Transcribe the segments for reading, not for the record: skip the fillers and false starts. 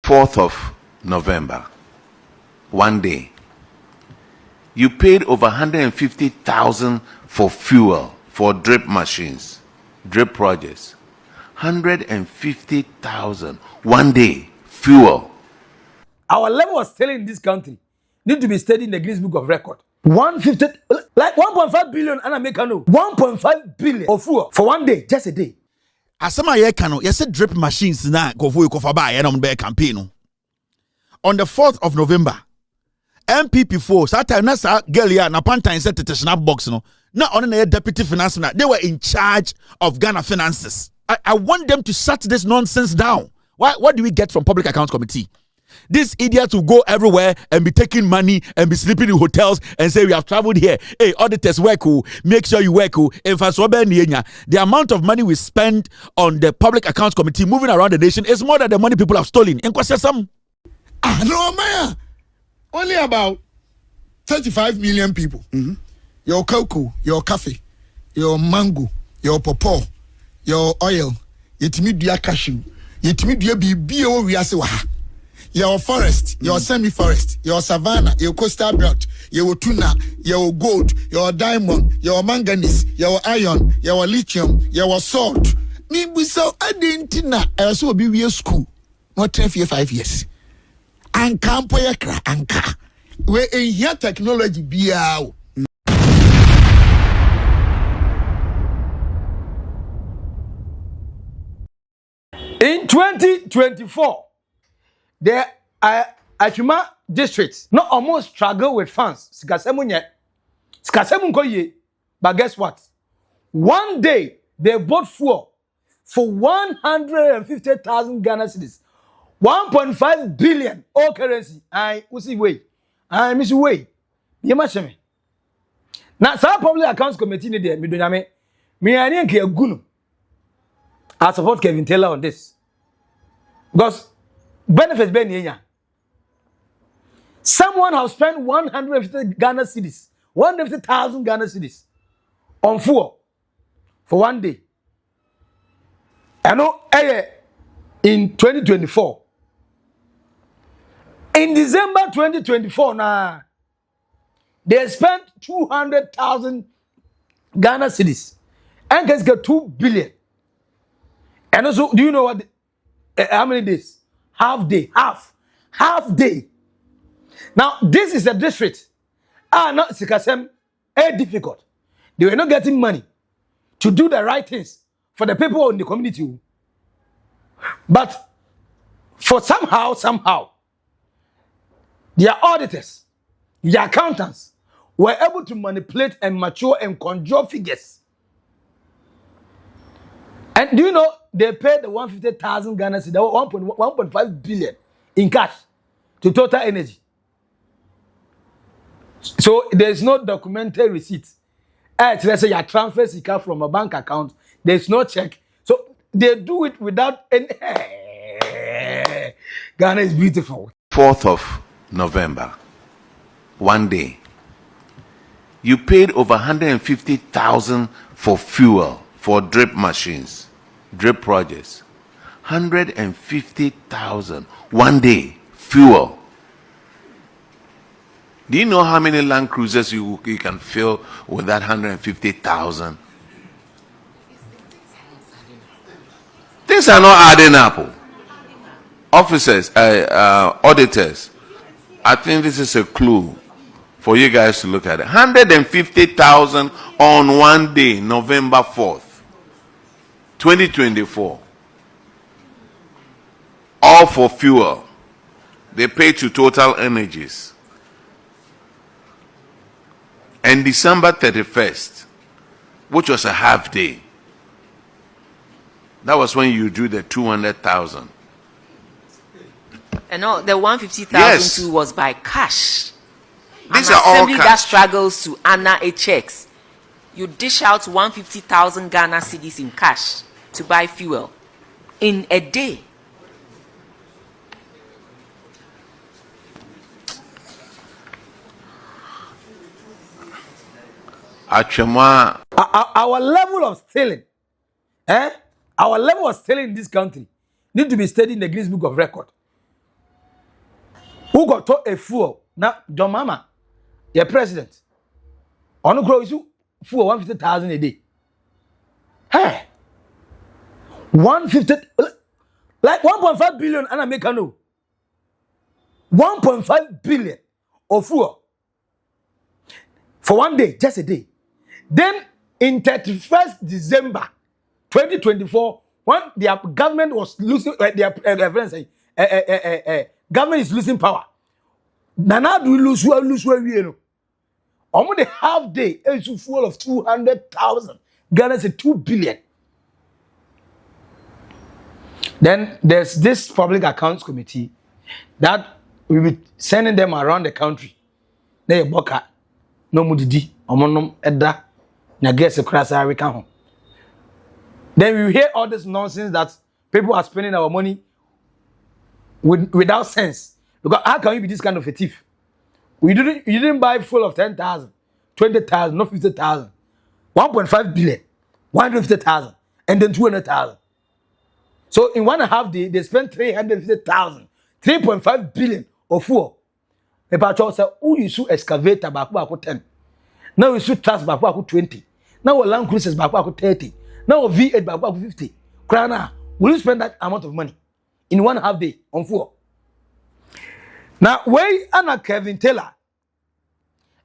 4th of November, one day, you paid over 150,000 for fuel for drip machines, drip projects. 150,000 one day fuel. Our level of stealing in this country need to be studied in the Guinness Book of Record. 150, like 1.5 billion, and I make a no 1.5 billion of fuel for one day, just a day. Asama ye kano, you said drip machines na go for ba ye no be campaign. On the 4th of November, MPP4, Sata Nasa Gelia na Panta set the snap box no. Not only a deputy finance minister, they were in charge of Ghana finances. I want them to shut this nonsense down. What do we get from Public Accounts Committee? These idiots will go everywhere and be taking money and be sleeping in hotels and say we have traveled here. Hey, auditors work, make sure you work. The amount of money we spend on the Public Accounts Committee moving around the nation is more than the money people have stolen. In Kwasesam. No, Maya. Only about 35 million people. Your cocoa, your coffee, your mango, your pawpaw, your oil, your cashew, your your forest, your semi-forest, your savanna, your coastal belt, your tuna, your gold, your diamond, your manganese, your iron, your lithium, your salt. Me so adentina also be we school. Not 5 years. Anka poyekra anka. We in here technology biao. In 2024, the Ashima districts not almost struggle with funds. But guess what? One day they bought fuel for 150,000 Ghana cedis, 1.5 billion all currency. I see way. I miss way. Yemasheme. Now, some public accounts committee ni there. Me ani nke agunu. I support Kevin Taylor on this. Because benefits ben yenya. Someone has spent 150 Ghana cedis, 150,000 Ghana cedis on fuel for one day. I know in 2024. In December 2024, now they spent 200,000 Ghana cedis and can get 2 billion. And also, do you know what? How many days? Half day. Now, this is a district. Not Sikasem, difficult. They were not getting money to do the right things for the people in the community. But for somehow, their auditors, their accountants were able to manipulate and mature and conjure figures. And do you know they paid the 150,000 Ghana cedis, 1.5 billion in cash to Total Energy. So there's no documented receipt. Let's say you transfer Sika from a bank account, there's no check. So they do it without any. Ghana is beautiful. 4th of November, one day, you paid over 150,000 for fuel for drip machines, drip projects. 150,000 one day fuel. Do you know how many Land Cruisers you can fill with that 150,000? Things are not adding up. Officers, auditors, I think this is a clue for you guys to look at it. 150,000 on one day, November 4th, 2024. All for fuel. They pay to Total Energies. And December 31st, which was a half day, that was when you drew the 200,000. And no, the 150,000 yes. too was by cash. These An are all assembly cash. that struggles to honor a checks. You dish out 150,000 Ghana cedis in cash to buy fuel in a day. Our level of stealing, our level of stealing in this country need to be studied in the Guinness Book of Record. Who got to a fool? Now, John Mama, your president. On the grow is for 150,000 a day. Hey, 150, like 1.5 billion, and I make a no 1.5 billion of fuel for 1 day, just a day. Then in 31st December 2024, when their government was losing, government is losing power. Now do we lose where we know? On the half day, it's full of 200,000. Ghana is 2 billion. Then there's this public accounts committee that we will be sending them around the country. They boka no mudidi omonom edda na guess krasa we can. Then we hear all this nonsense that people are spending our money without sense. Because how can you be this kind of a thief? You didn't buy full of 10,000, 20,000, not 50,000. 1.5 billion, 150,000, and then 200,000. So in 1.5 days, they spent 350,000, 3.5 billion of fuel. The patrol said, "Oh, you should excavator back 10. Now you should trust back 20. Now we land cruisers back 30. Now we V8 back 50. Krana, will you spend that amount of money in 1.5 day on fuel?" Now, way Anna Kevin Taylor,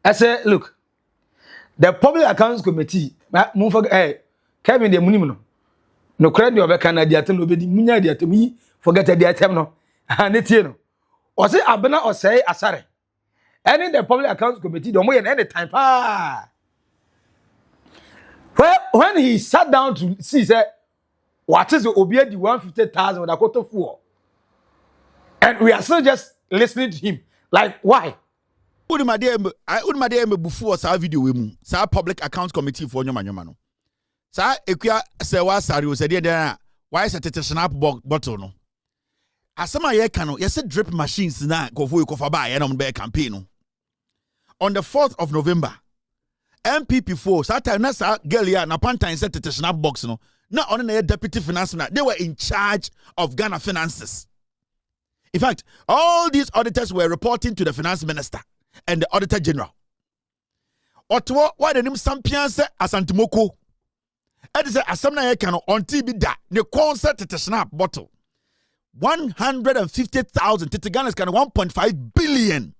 I said, look, the public accounts committee, Kevin the Munimo, no credit of a Canadian, nobody, Munya, to me, forget the item, no, and it's you know. Or say Abena or say Asare. Any the public accounts committee, don't wait any time. When he sat down to see, said, what is the Obia the 150,000 with a quarter for? And we are still just listening to him. Like, why? I wouldn't me before sa video we sa public accounts committee for nyoma no. Sa ekua se wa sare o se de why is a snap bottle no. Asama ye kan no, ye se drip machines na kofo kofa ba ye no be campaign no. On the 4th of November, MPP4, that time na sa girl ya na pantan set the snap box no. Na on na deputy finance minister, they were in charge of Ghana finances. In fact, all these auditors were reporting to the finance minister and the auditor general. Otwo, why the name Sampianse Asantimoko? And say Asamna Ekano on TV da the concert to snap bottle. 150,000 Titiganas can 1.5 billion.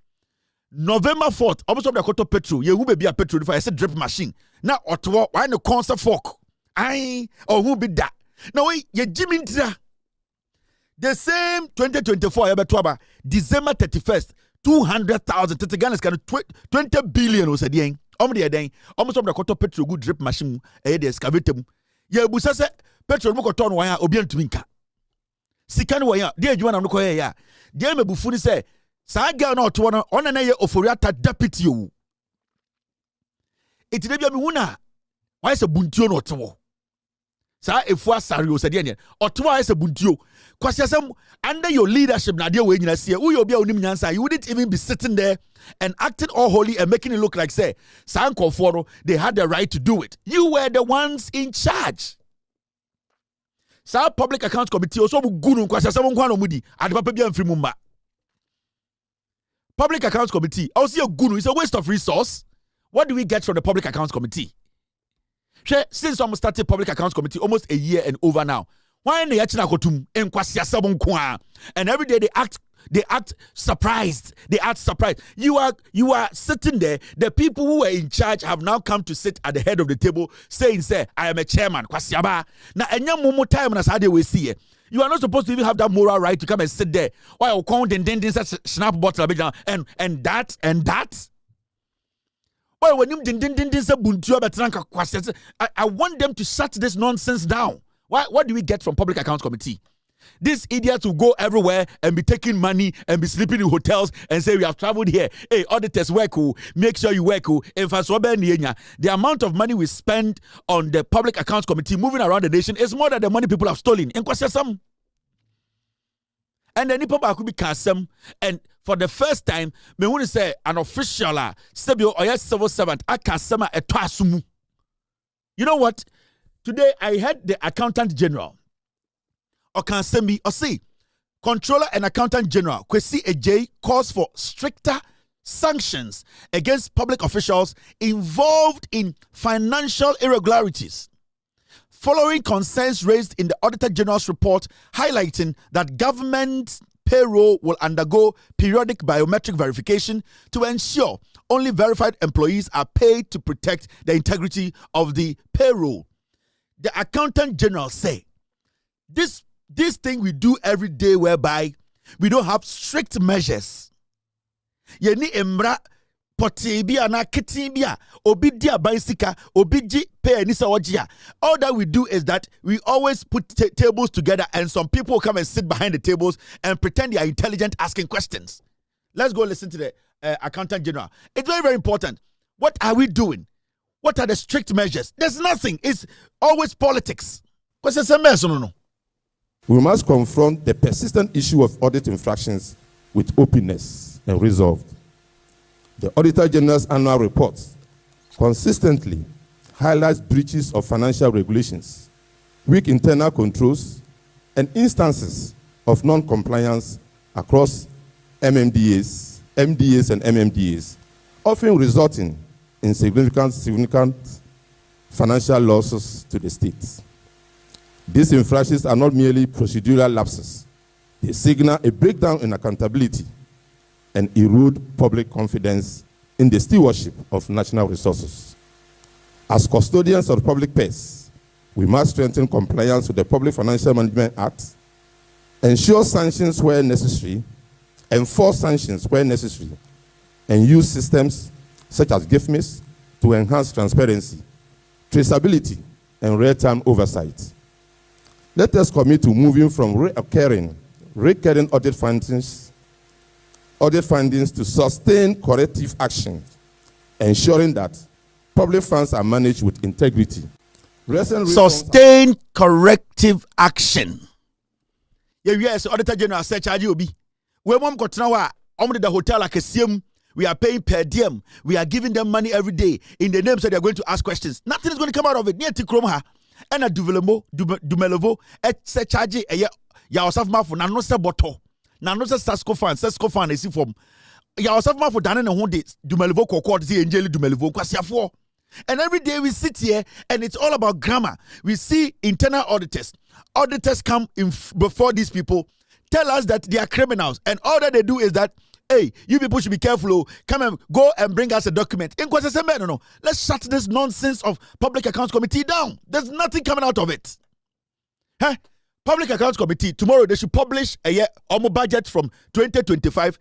November 4th, almost the Koto petrol. You will be a petrol if I said drip machine. Now Otwo, why the concert fork? Eiii, or who be that? Now ye Jimmy the same 2024 December 31st 200,000 Titiganas can 20 billion was a day. Almost of the quarter petrol good drip machine the excavator. Ye busa se petrol mo koton wa ya obi antuminka. Sika no ya dey adwuma na no koye ya. Dey mebufu ni se sa girl na oto no ona na ye oforiata deputy o. Eti dey bia me huna. Why se buntuo no oto. Sa efu asare o se dey ne. Oto why se buntuo. Kwasiasem under your leadership na dey we nyina se u ye obi a onim nyansa you wouldn't even be sitting there and acting all holy and making it look like say Sankoforo they had the right to do it. You were the ones in charge. Sa public accounts committee also gunu kwasiasem nkwa no mudi adepapa bia mfiri mumba. Public accounts committee also gunu is a waste of resource. What do we get from the public accounts committee? Since almost started public accounts committee almost a year and over now. Why they actually kotum and every day they act surprised. They act surprised. You are sitting there. The people who were in charge have now come to sit at the head of the table saying, "Say, I am a chairman." Kwasiaba. Now, enya mumu time na how they will see it. You are not supposed to even have that moral right to come and sit there. Why you count and such snap bottle and that. Why when you I want them to shut this nonsense down. What do we get from public accounts committee? These idiots will go everywhere and be taking money and be sleeping in hotels and say we have traveled here. Hey, auditors work. Make sure you work. The amount of money we spend on the public accounts committee moving around the nation is more than the money people have stolen. And then people could be kasem. And for the first time, me want to say an official civil servant akasema etwasumu. You know what? Today I heard the accountant general or can send me or say Controller and Accountant General Kwesi Ejay calls for stricter sanctions against public officials involved in financial irregularities, following concerns raised in the Auditor General's report highlighting that government payroll will undergo periodic biometric verification to ensure only verified employees are paid to protect the integrity of the payroll. The Accountant General say this thing we do every day whereby we don't have strict measures. Yeni emra potebia na ketibia obidia baisika obiji pay nisa wajia. All that we do is that we always put tables together and some people come and sit behind the tables and pretend they are intelligent asking questions. Let's go listen to the Accountant General. It's very, very important. What are we doing? What are the strict measures? There's nothing. It's always politics. We must confront the persistent issue of audit infractions with openness and resolve. The Auditor General's annual report consistently highlights breaches of financial regulations, weak internal controls, and instances of non-compliance across MMDAs, MDAs, and MMDAs, often resulting in significant financial losses to the state. These infractions are not merely procedural lapses. They signal a breakdown in accountability and erode public confidence in the stewardship of national resources. As custodians of public purse, we must strengthen compliance with the Public Financial Management Act, ensure sanctions where necessary, enforce sanctions where necessary, and use systems such as GIFMIS to enhance transparency, traceability, and real-time oversight. Let us commit to moving from recurring audit findings to sustained corrective action, ensuring that public funds are managed with integrity. Sustained corrective action. Yes, Auditor General said, "Obi, we mom got now. The hotel like a same. We are paying per diem. We are giving them money every day in the name so they are going to ask questions. Nothing is going to come out of it. Near Tikromha and a Dumelevo et se charge a ya osaf mafo na no se boto na no se sesco fan esi form ya osaf mafo dane ne ho de Dumelevo kokord see angel Dumelevo kwasiafo. And every day we sit here and it's all about grammar. We see internal auditors come in before these people, tell us that they are criminals, and all that they do is that, hey, you people should be careful. Come and go and bring us a document. No. Let's shut this nonsense of Public Accounts Committee down. There's nothing coming out of it. Huh? Public Accounts Committee, tomorrow they should publish a budget from 2025.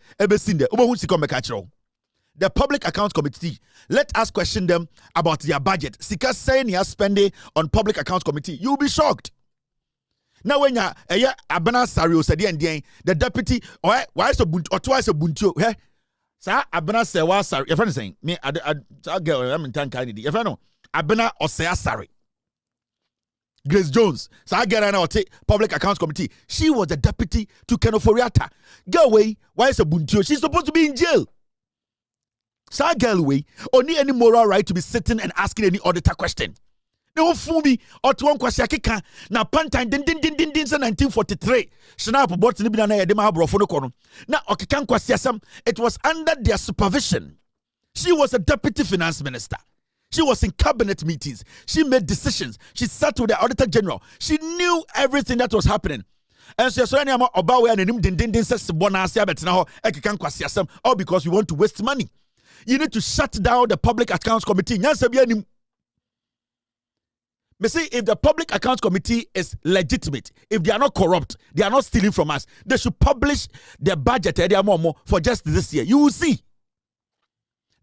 The Public Accounts Committee, let us question them about their budget. Sika saying you are spending on Public Accounts Committee, you'll be shocked. Now when you Abena Sario said the deputy or why so or twice a buntu sir Abena say wa sorry your friend saying me I girl I'm in town kind your friend no Abena or say sorry Grace Jones so I get her take Public Accounts Committee. She was the deputy to Kenoforiata. Go away, why is a buntu? She's supposed to be in jail. So girl way only any moral right to be sitting and asking any auditor question. No fumi or to one question kika na pantan din 1943 snap bot ni bi na yede ma brofo no kono na okikan kwasiasam. It was under their supervision. She was a deputy finance minister. She was in cabinet meetings. She made decisions. She sat with the Auditor General. She knew everything that was happening. And so any ama obawe and nim din says bonasi abetina ho ekikan kwasiasam all because we want to waste money. You need to shut down the Public Accounts Committee. But see, if the Public Accounts Committee is legitimate, if they are not corrupt, they are not stealing from us, they should publish their budget for just this year. You will see.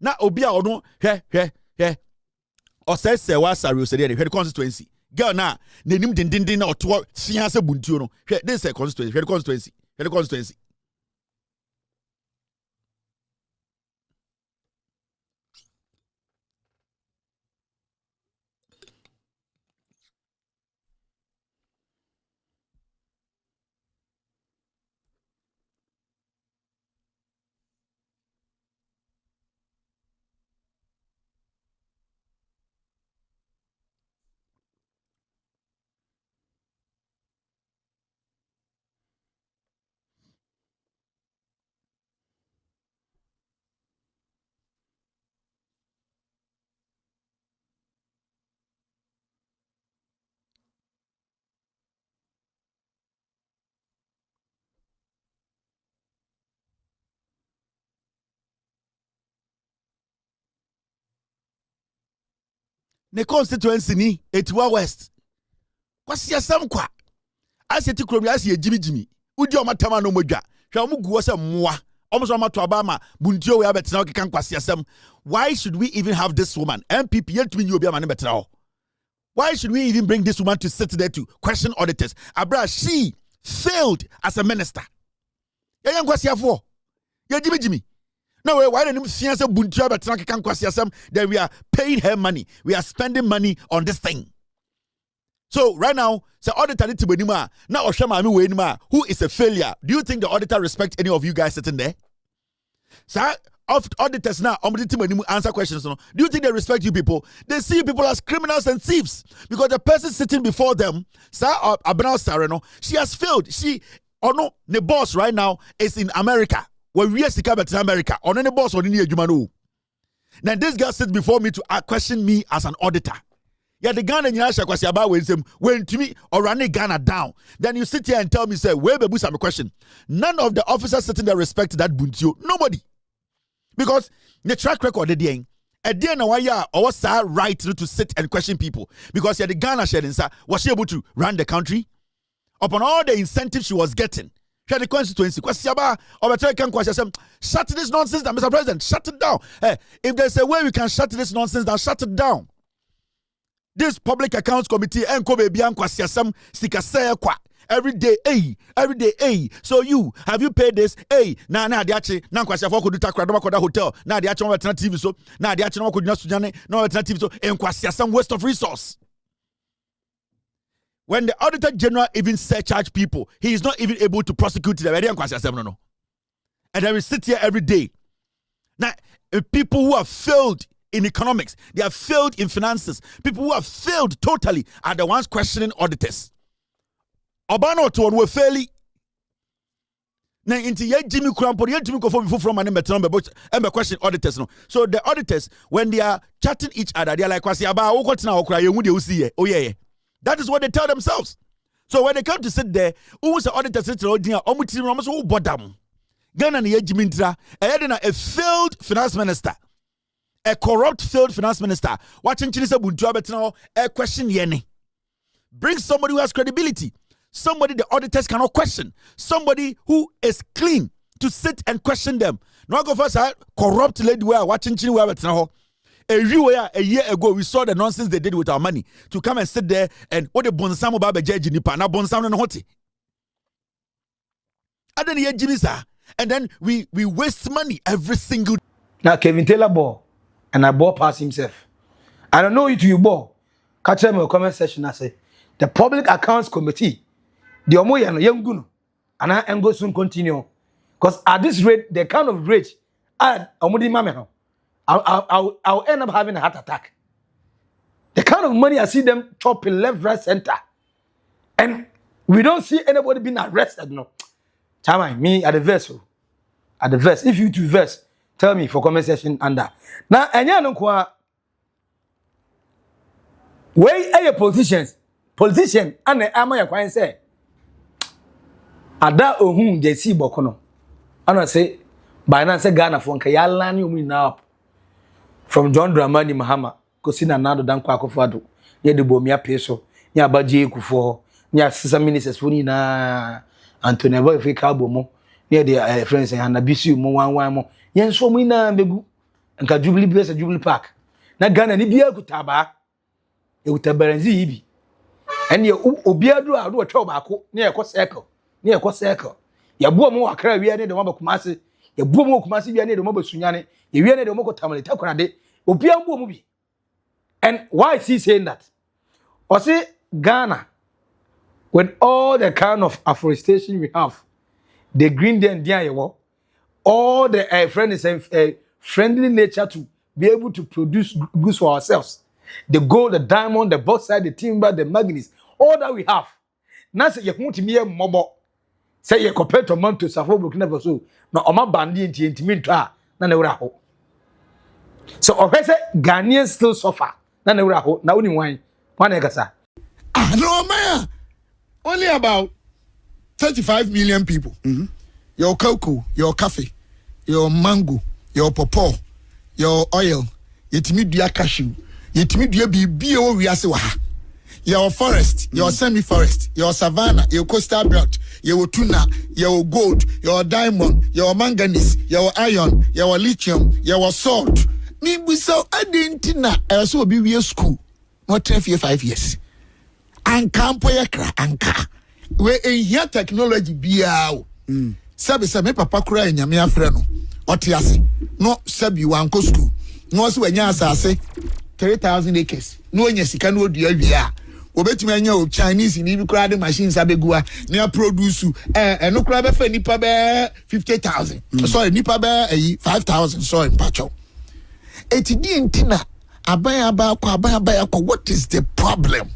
Now, Obia or no, or says, the constituency. Girl, now, the name din or two, she has a buntuno. This is a constituency. ne constituency ni Etiwa West. Kwasi asam kwa. Asi eti kromi asi ejimi. Udi omatama no modwa. Hwa omu guo se mmoa. Omo so mato abama buntio we abetena okekan kwasi asam. Why should we even have this woman? MPP yetumi ni obi amane betena ho. Why should we even bring this woman to sit there to question auditors? Abra, she failed as a minister. Yan kwasi afo. Ye jimi. No way, why don't you see us a buntua but can kwasi asam? Then we are paying her money. We are spending money on this thing. So right now, the auditor need to be now Oshama who is a failure. Do you think the auditor respects any of you guys sitting there? Sir, of auditors now, answer questions. Do you think they respect you people? They see you people as criminals and thieves because the person sitting before them, Sir Abnao Sareno, she has failed. She, no, the boss right now is in America. When we are in America, on any boss or any Jumano. Now this girl sits before me to question me as an auditor. Yeah, the Ghana kwasi about when to me or running Ghana down. Then you sit here and tell me, say, where be a question. None of the officers sitting there respect that buntio. Nobody. Because the track record the day now why or right to sit and question people. Because the Ghana sharing was she able to run the country? Upon all the incentives she was getting. Share the constituency. Shut this nonsense down, Mr. President. Shut it down. Hey, if there's a way we can shut this nonsense down, shut it down. This public accounts committee every day, so you have you paid this? Na diache na kwasi afọ kodu takra doma koda hotel na diache no alternative so na diache no kodu sujane no alternative so kwasi some waste of resource. When the Auditor General even surcharge people, he is not even able to prosecute them. And then we sit here every day. Now, people who have failed in economics, they have failed in finances, people who have failed totally are the ones questioning auditors. Obano to one fairly. Now, into Jimmy Crampo, Jimmy Kofo from an ember question auditors. No. So the auditors, when they are chatting each other, they are like, oh yeah. That is what they tell themselves. So when they come to sit there, who's the auditor sitting there? Who bodam? Ghana ni Jimintra, a failed finance minister, a corrupt failed finance minister. Watching Chinese Buntua Betano, a question yeni. Bring somebody who has credibility, somebody the auditors cannot question, somebody who is clean to sit and question them. No go first, corrupt lady where watching Chinese Betano. A year ago, we saw the nonsense they did with our money to come and sit there and what the bonsamo baba judge nipa na bonsamo no hoti. And then we waste money every single. Now Kevin Taylor ball and I ball pass himself. I don't know you to you ball. Catch them in the comment section. I say the Public Accounts Committee, the Amoah no young guno, and I am going to soon continue because at this rate, the kind of rate I Omudi Mameno. I'll end up having a heart attack. The kind of money I see them chopping left, right, center. And we don't see anybody being arrested, no. Chama, me at the verse. At the verse. If you to verse, tell me for comment section under. Now, and you know, where are your politician, and the Amoah quite say, Ada ohun they see bokono. And I say, by now say Ghana for Nkayalani umi now. From John Dramani Mahama, Cosina Nado Danko Akufado, near the Bomia Peso, near Baji Kufo, near Sisa Ministers Funina, Antonio Boyfika Bomo, near the friends and Abisu Mo, Yen Somina Begu, and Kajubli Place at Jubilee Park. Na Ghana Nibia Kutaba, Utabaranzi Ibi. And your Obiadu are do a tobacco near a cost circle. Ya Bomo Akra, we are the Mamba Kumasi, ya Bomo Kumasi, we are the Mobile Sunyane. You really don't know Tamale Takorade, Opiambo movie. And why is he saying that? Or say Ghana, with all the kind of afforestation we have, the green den all the friendly nature to be able to produce goods for ourselves. The gold, the diamond, the bauxite, the timber, the manganese, all that we have. Now say you want to be a mobile. Say you compare to Monto Safo Burkina Faso. Now Oma Bandi intimate. So say Ghanaians still suffer. Na only one ekasa. No man. Only about 35 million people. Your cocoa, your coffee, your mango, your pawpaw, your oil, your timidua cashew, yetimi dua bibie wo wiase wa ha your forest your semi forest your savanna your coastal belt your tuna your gold your diamond your manganese your iron your lithium your salt me bu so adentina so obi wie school no 5 years anka mpo yakra anka we ehia technology bia o sabe me papa kura enyame afre no otiase no sabi wanko school no so wanya asase 3,000 acres no nya sika no odua wia obetumi anya o Chinese ni bi kura de machines abegua na produce eno kura be fa nipa be 50,000 sorry nipa be 5,000 sorry mpacho etidi entina abaya what is the problem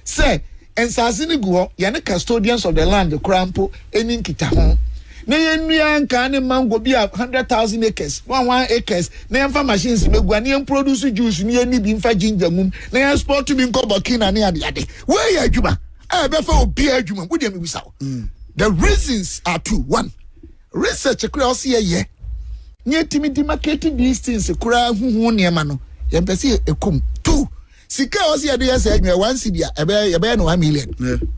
say ensase ni guo ye ne custodians of the land the crampo eni nkita ho na ye nua nka ne mango bi 100,000 acres 1 acres na ye machines megua na ye produce juice na ye ni bi mfa ginger mum na ye export to mi nko Burkina na ade where ya adwuma be fa obi adwuma wo dem bisa the reasons are two. One, research across ye nye timidi marketing these things kura huhu niema no ye mpese ekum. Two, sika osi ade ya say nwe 1 cedi ebe no 1 million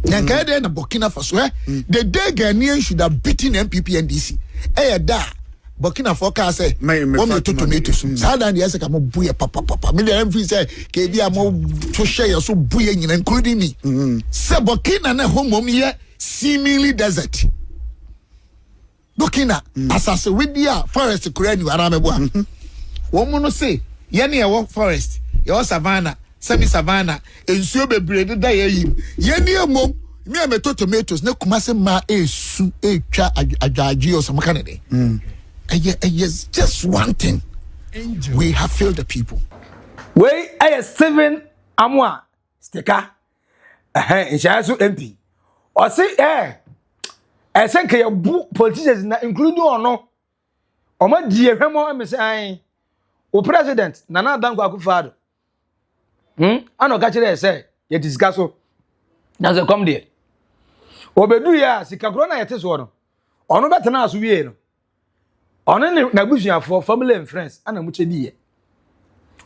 Nyanka de na Burkina Faso the day Ghanaian should have beaten MPP and DC da Burkina Faso say what to tomatoes sada dey say ka mo buye papa me dey free say ke bi am to share so buye nyina including me say Burkina na home here seemingly desert Burkina asase with dia forest kura ni ara mebo a wo mo no say ye na ye forest ye savannah semi savannah ensuo bebre de da ye ni emom me ameto tomatoes na kumase ma esu etwa adwaji o some kind of yes just one thing we have failed the people we I 7 Amoah sticker inshasu MP o say I think your book politicians including ono o ma die hwemo am say o president Nana Danko Akufo-Addo ano ka kire say ye discuss so na say come there obedu ya sikagro na yete so no ono betena aso wie no ono ne na busuafo family and friends ana mu chedi ye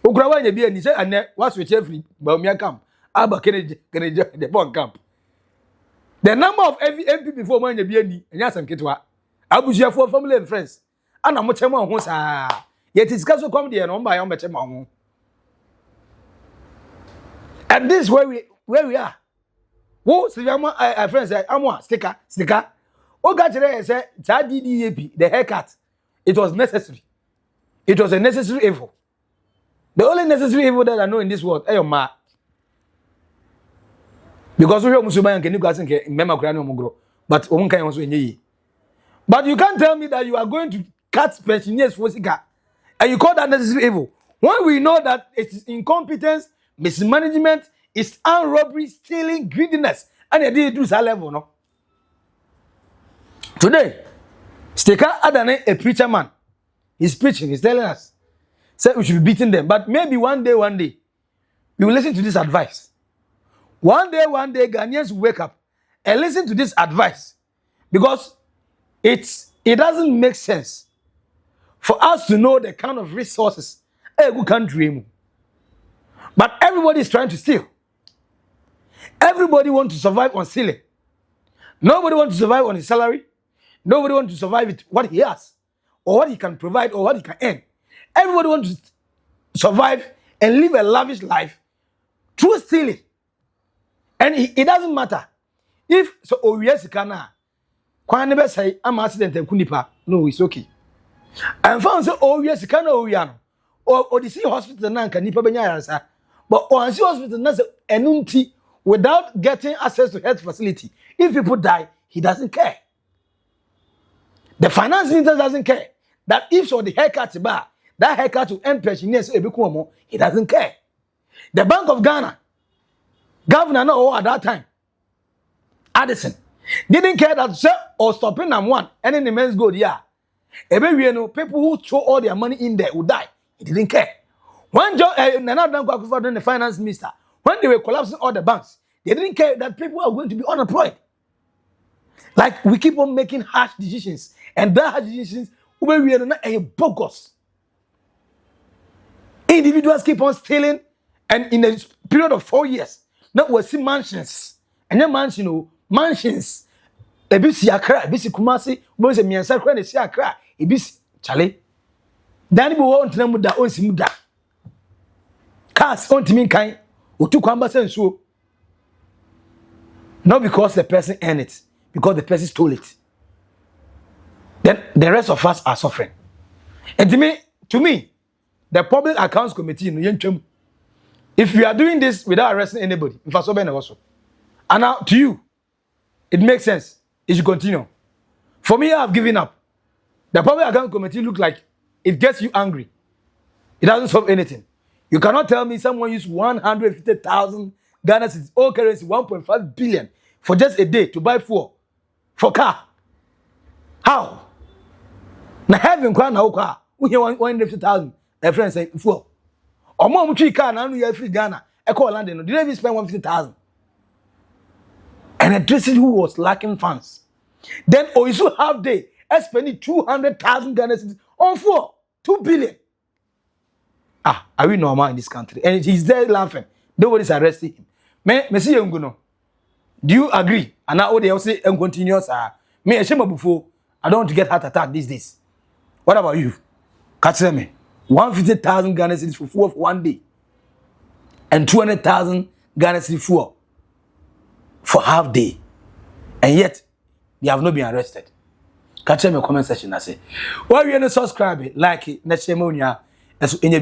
okura wa nya bi ani say ane was we free Baumia camp aba Kennedy the bon camp the number of every MP before man nya bi ani anya sam ketwa abusuafo family and friends ana mu chema ho saa ye discuss so come there no mba ya mbechema ho. And this is where we are. Who see my friends say Amoah sticker. O ga kire say DDAP the haircut. It was necessary. It was a necessary evil. The only necessary evil that I know in this world your ma. Because we hear Musuba and Keniku asin member kura no mugro. But o kan also enye. But you can't tell me that you are going to cut pensioners for sika and you call that necessary evil. When we know that it is incompetence, mismanagement, it's armed robbery, stealing, greediness, and they did do that level, no? Today, Sticker Adane, a preacher man, he's preaching, he's telling us, said we should be beating them. But maybe one day, we will listen to this advice. One day, Ghanaians will wake up and listen to this advice. Because it doesn't make sense for us to know the kind of resources a good country. But everybody is trying to steal. Everybody wants to survive on stealing. Nobody wants to survive on his salary. Nobody wants to survive with what he has, or what he can provide, or what he can earn. Everybody wants to survive and live a lavish life through stealing. And it doesn't matter if so. Oh yes, kana. Kwa never say I'm accident and kunipa. No, it's okay. And found say oh yes, kana oh yano. Or the sea hospital na nka nipa benya yarasa. But on sea hospital na say enunti without getting access to health facility. If people die, he doesn't care. The finance minister doesn't care. That if so the haircut bar, that haircut to end pensioners he doesn't care. The Bank of Ghana, governor no at that time, Addison, didn't care that sir or stopping them one and in the men's good, yeah. People who throw all their money in there would die. He didn't care. When Nana Danko Akufo-Addo, the finance minister, when they were collapsing all the banks, they didn't care that people are going to be unemployed. Like we keep on making harsh decisions, and that harsh decisions we are not a bogus. Individuals keep on stealing, and in a period of 4 years, now we see mansions. And then mansions. Ebisi Accra, ebisi Kumasi, we say miansa kra na si Accra, ebisi chale. Dani bo won tena muda on si muda. Cars on timi kan, otu kwamba sensuo. Not because the person earned it, because the person stole it. Then the rest of us are suffering. And to me, the Public Accounts Committee, if you are doing this without arresting anybody, and now to you, it makes sense. It should continue. For me, I have given up. The Public Accounts Committee looks like it gets you angry. It doesn't solve anything. You cannot tell me someone used 150,000 Ghana cedis, all currency 1.5 billion for just a day to buy fuel for car. How? Now having car now car, we hear 150,000. A friend say fuel. Or more tree car now you have free Ghana. I call London. Did they even spend 150,000? And electricity who was lacking funds. Then Oisu half day, I spending 200,000 Ghana cedis on fuel, 2 billion. Are we normal in this country? And he's there laughing. Nobody's arresting him. Me see you no. Do you agree? And now they say and continuous. Me a shame before. I don't want to get heart attack these days. What about you? Catch me. 150,000 Ghana cedis for fuel for 1 day, and 200,000 Ghana cedis fuel for half day, and yet they have not been arrested. Catch me in the comment section. I say, why you not subscribe, like it, let's say, as any